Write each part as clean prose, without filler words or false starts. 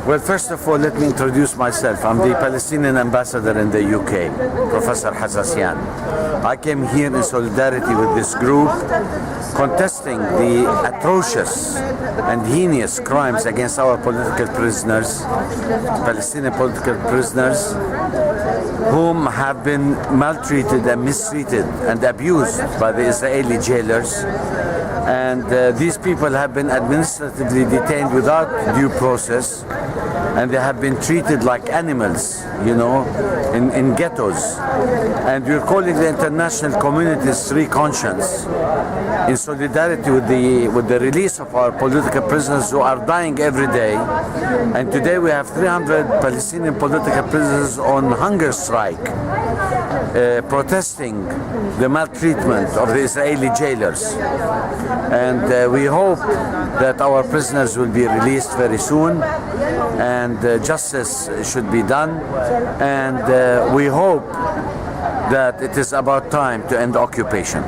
Well, first of all, let me introduce myself. I'm the Palestinian ambassador in the UK, Professor Hassasian. I came here in solidarity with this group, contesting the atrocious and heinous crimes against our political prisoners, Palestinian political prisoners, whom have been maltreated and mistreated and abused by the Israeli jailers. And these people have been administratively detained without due process, and they have been treated like animals, you know, in ghettos. And we're calling the international community's free conscience in solidarity with the release of our political prisoners who are dying every day. And today we have 300 Palestinian political prisoners on hunger strike, protesting the maltreatment of the Israeli jailers. And we hope that our prisoners will be released very soon, and justice should be done. And we hope that it is about time to end occupation.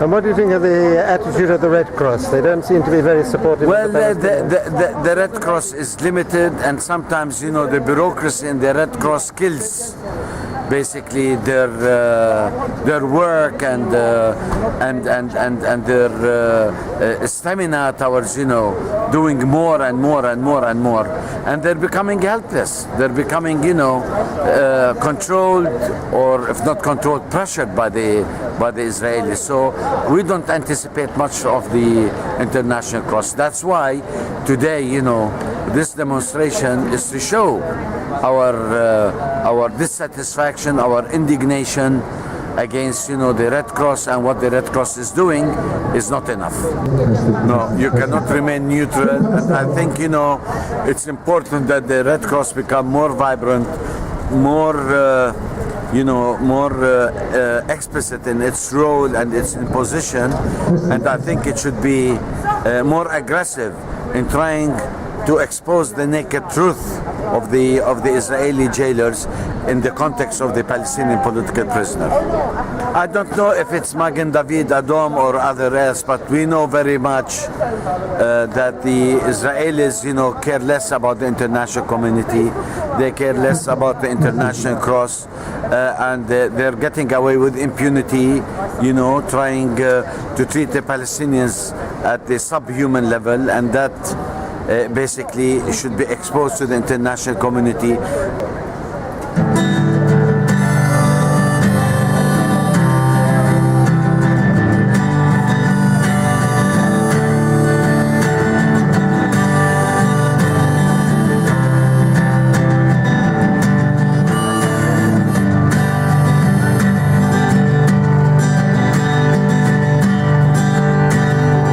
And what do you think of the attitude of the Red Cross? They don't seem to be very supportive. Well, of the Palestinians. the Red Cross is limited, and sometimes, you know, the bureaucracy in the Red Cross kills basically their work and their stamina towards, you know, doing more and more and more and more, and they're becoming helpless. They're becoming, you know, controlled, or if not controlled, pressured by the Israelis. So we don't anticipate much of the international cross. That's why today, you know, this demonstration is to show our dissatisfaction, our indignation against, you know, the Red Cross, and what the Red Cross is doing is not enough. No, you cannot remain neutral. And I think, you know, it's important that the Red Cross become more vibrant, more explicit in its role and its position, and I think it should be more aggressive in trying to expose the naked truth of the Israeli jailers in the context of the Palestinian political prisoner. I don't know if it's Magen David Adom or other else, but we know very much that the Israelis, you know, care less about the international community. They care less about the international cross, and they're getting away with impunity, you know, trying to treat the Palestinians at the subhuman level, and that basically should be exposed to the international community.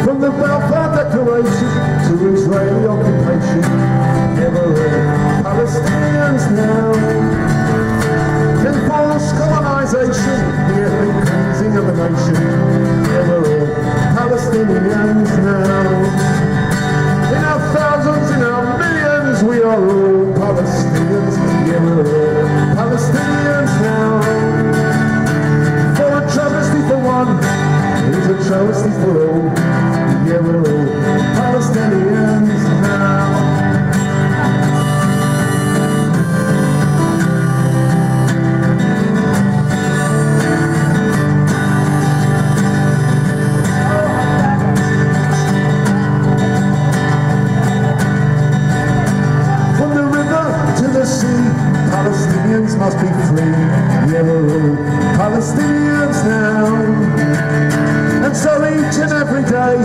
From the Balfour Declaration to Israeli occupation, never all Palestinians now. Enforced colonization, the ethnic cleansing of a nation, never all Palestinians now. In our thousands, in our millions, we are all Palestinians, never all Palestinians now. For a travesty for one, it's a travesty for all. Yeah, we're all Palestinians now. From the river to the sea, Palestinians must be free. Yeah, we're all Palestinians now. And so each and every day,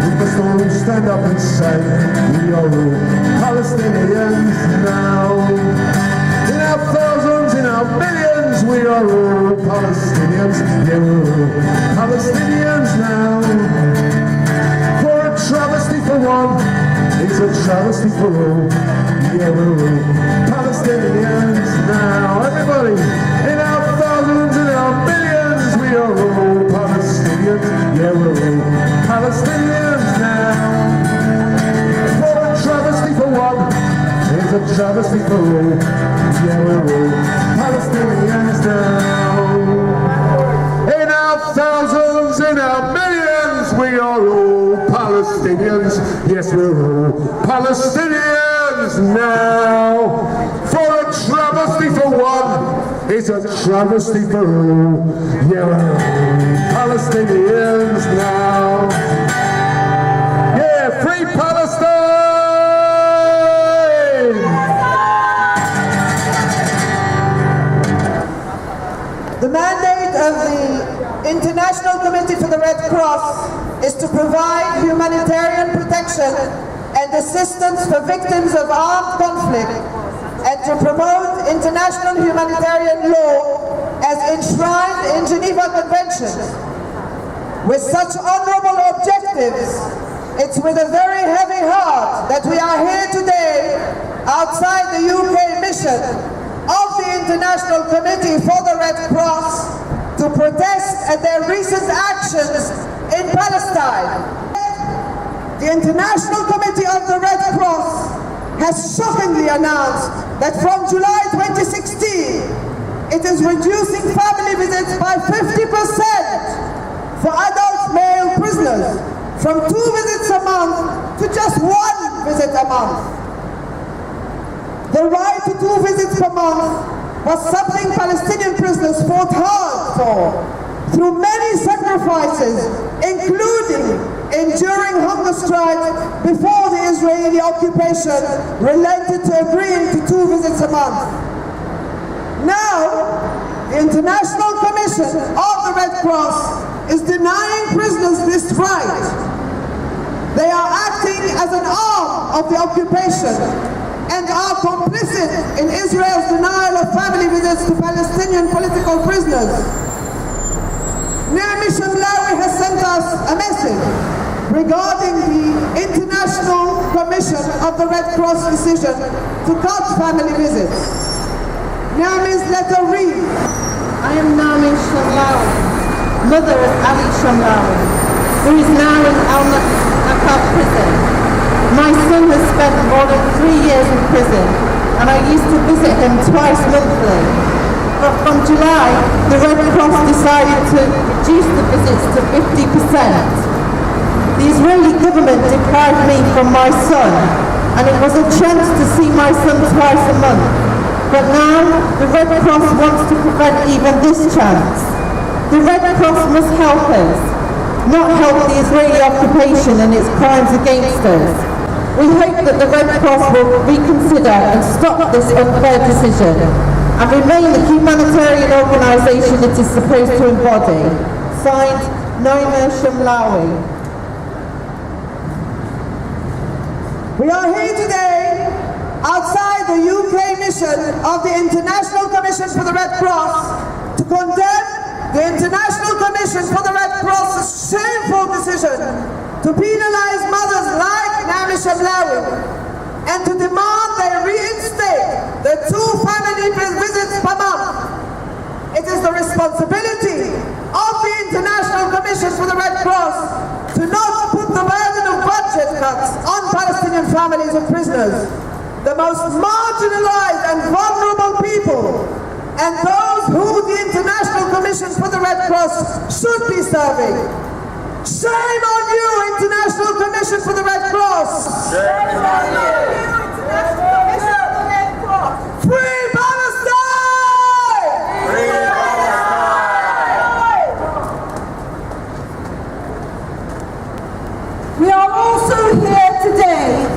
we must all stand up and say, we are all Palestinians now. In our thousands, in our millions, we are all Palestinians. Yeah, we're all Palestinians now. For a travesty for one is a travesty for all. Yeah, we're all Palestinians now. Everybody, in our thousands, in our millions, we are all Palestinians. Yeah, we're all Palestinians now. For a travesty for one is a travesty for all. Yeah, we're all Palestinians now. In our thousands, in our millions, we are all Palestinians. Yes, we're all Palestinians now. For a travesty for one is a travesty for all. Yeah, we're all Palestinians now. Yeah, free Palestine! The mandate of the International Committee for the Red Cross is to provide humanitarian protection and assistance for victims of armed conflict and to promote international humanitarian law as enshrined in Geneva Conventions. With such honorable objectives, it's with a very heavy heart that we are here today outside the UK mission of the International Committee for the Red Cross to protest at their recent actions in Palestine. The International Committee of the Red Cross has shockingly announced that from July 2016, it is reducing family visits by 50% for adult male prisoners, from 2 visits a month to just 1 visit a month. The right to 2 visits per month was something Palestinian prisoners fought hard for, through many sacrifices, including enduring hunger strikes before the Israeli occupation relented to agreeing to 2 visits a month. Now, the International Commission of the Red Cross is denying prisoners this right. They are acting as an arm of the occupation and are complicit in Israel's denial of family visits to Palestinian political prisoners. Naomi Shamlawi has sent us a message regarding the International Commission of the Red Cross decision to cut family visits. Naomi's letter reads, I am Naomi Shamlawi, mother of Ali Shamlawi, who is now in Al-Nakab prison. My son has spent more than 3 years in prison, and I used to visit him twice monthly. But from July, the Red Cross decided to reduce the visits to 50%. The Israeli government deprived me from my son, and it was a chance to see my son twice a month. But now, the Red Cross wants to prevent even this chance. The Red Cross must help us, not help the Israeli occupation and its crimes against us. We hope that the Red Cross will reconsider and stop this unfair decision and remain the humanitarian organisation it is supposed to embody. Signed, Naomi Shamlawi. we are here today outside the UK mission of the International Commission for the Red Cross to condemn the International Commission for the Red Cross's shameful decision to penalize mothers like Naomi Shamlawi and to demand they reinstate the 2 family visits per month. It is the responsibility of the International Commission for the Red Cross to not put the burden of budget cuts on Palestinian families of prisoners, the most marginalized and vulnerable people, and those who the International Commission for the Red Cross should be serving. Shame on you, International Commission for the Red Cross! Shame on you, International Commission for the Red Cross! Free Palestine! Free Palestine! We are also here today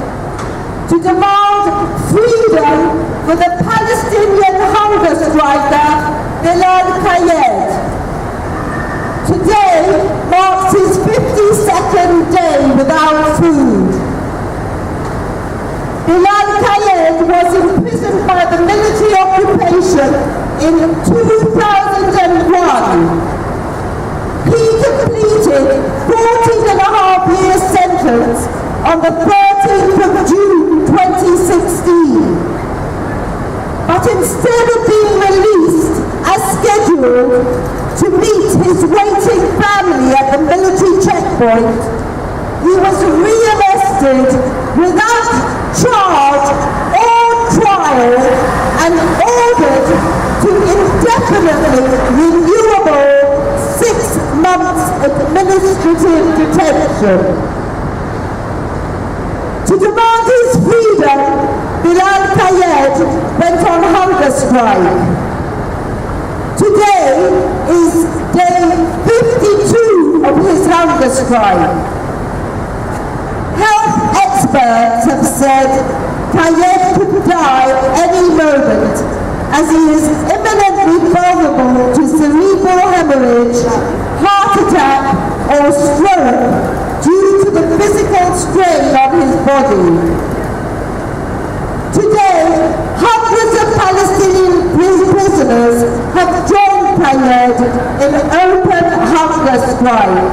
to demand freedom for the Palestinian hunger striker, Bilal Kayed. Today marks his 52nd day without food. Bilal Kayed was imprisoned by the military occupation in 2001. He completed 14.5-year sentence on the 13th of June 2016. But instead of being released as scheduled to meet his waiting family at the military checkpoint, he was re-arrested without charge or trial and ordered to indefinitely renewable 6 months administrative detention. To demand his freedom, Bilal Kayed went on hunger strike. Today is day 52 of his hunger strike. Health experts have said Kayed could die any moment, as he is imminently vulnerable to cerebral hemorrhage, heart attack or stroke due to the physical strain on his body. Today, hundreds of Palestinian prisoners have joined Kayed in open hunger strike.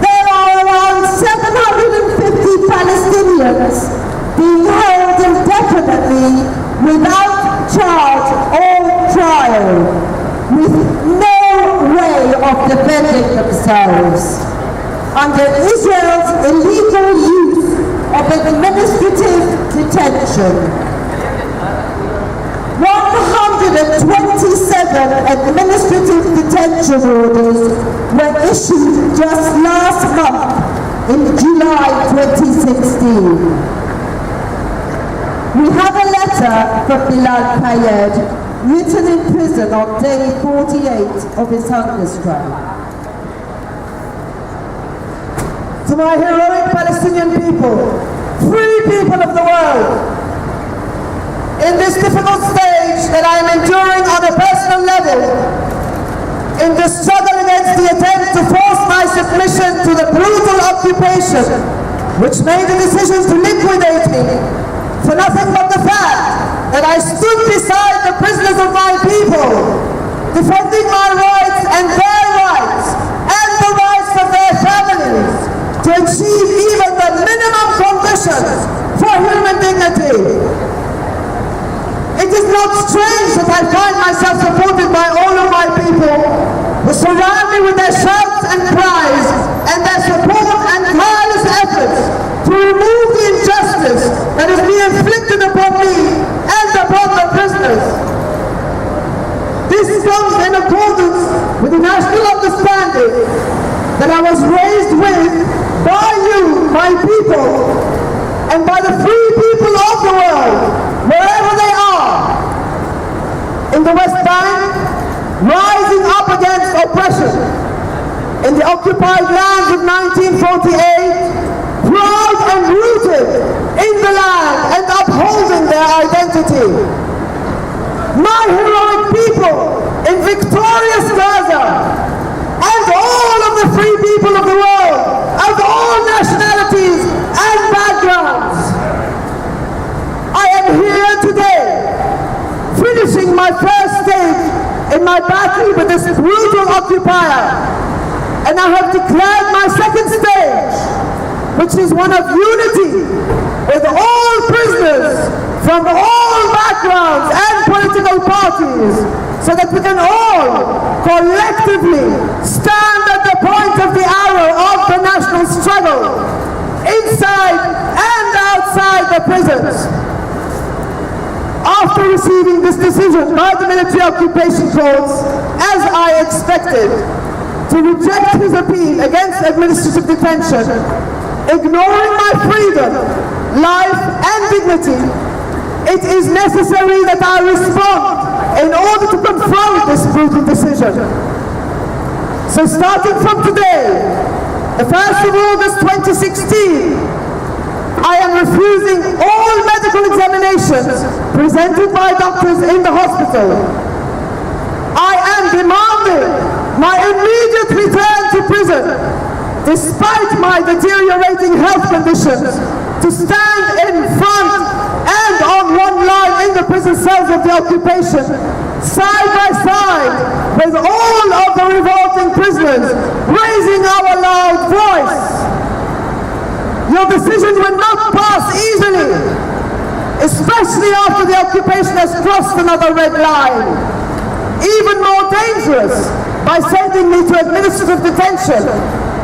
There are around 750 Palestinians being held indefinitely without charge or trial, with no way of defending themselves, under Israel's illegal use of administrative detention. 127 administrative detention orders were issued just last month in July 2016. We have a letter from Bilal Kayed, written in prison on day 48 of his hunger strike. To my heroic Palestinian people, free people of the world, in this difficult stage that I am enduring on a personal level, in the struggle against the attempt to force my submission to the brutal occupation which made the decision to liquidate me, for nothing but the fact that I stood beside the prisoners of my people, defending my rights and their rights, and the rights of their families, to achieve even the minimum conditions for human dignity. It is not strange that I find myself supported by all of my people, who surround me with their shouts and cries, and their support and tireless efforts to remove the injustice that is being inflicted upon me and upon the prisoners. This comes in accordance with the national understanding that I was raised with by you, my people, and by the free people of the world, wherever they are. In the West Bank, rising up against oppression. In the occupied lands of 1948, proud and rooted in the land and upholding their identity. My heroic people in victorious Gaza, and all of the free people of the world, of all nationalities and backgrounds. I am here today, finishing my first stage in my battle with this brutal occupier, and I have declared my second stage, which is one of unity with all prisoners from all backgrounds and political parties, so that we can all collectively stand at the point of the arrow of the national struggle, inside and outside the prisons. After receiving this decision by the military occupation courts, as I expected, to reject his appeal against administrative detention, ignoring my freedom, life and dignity, it is necessary that I respond in order to confront this brutal decision. So starting from today, the 1st of August 2016, I am refusing all medical examinations presented by doctors in the hospital. I am demanding my immediate return to prison, despite my deteriorating health conditions, to stand in front and on one line in the prison cells of the occupation, side by side with all of the revolting prisoners, raising our loud voice. Your decision will not pass easily, especially after the occupation has crossed another red line. Even more dangerous, by sending me to administrative detention,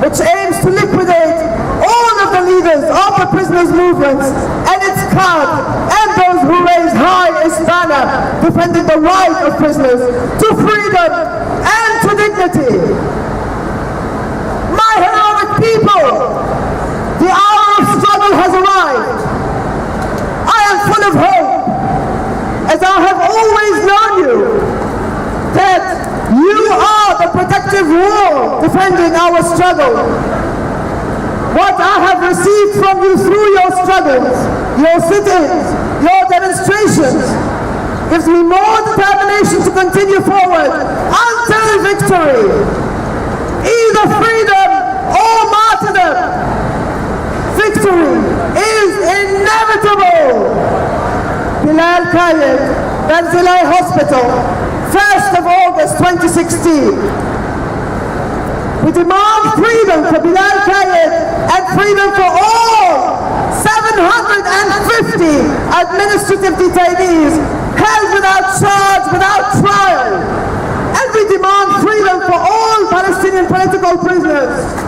which aims to liquidate all of the leaders of the prisoners' movements and its card, and those who raise high its banner, defending the right of prisoners to freedom and to dignity. My heroic people, the arrived. I am full of hope, as I have always known you, that you are the protective wall defending our struggle. What I have received from you through your struggles, your sit-ins, your demonstrations, gives me more determination to continue forward until victory. Either freedom or martyrdom. Victory is inevitable. Bilal Kayed, Barzilai Hospital, 1st of August 2016. We demand freedom for Bilal Kayed and freedom for all 750 administrative detainees held without charge, without trial. And we demand freedom for all Palestinian political prisoners.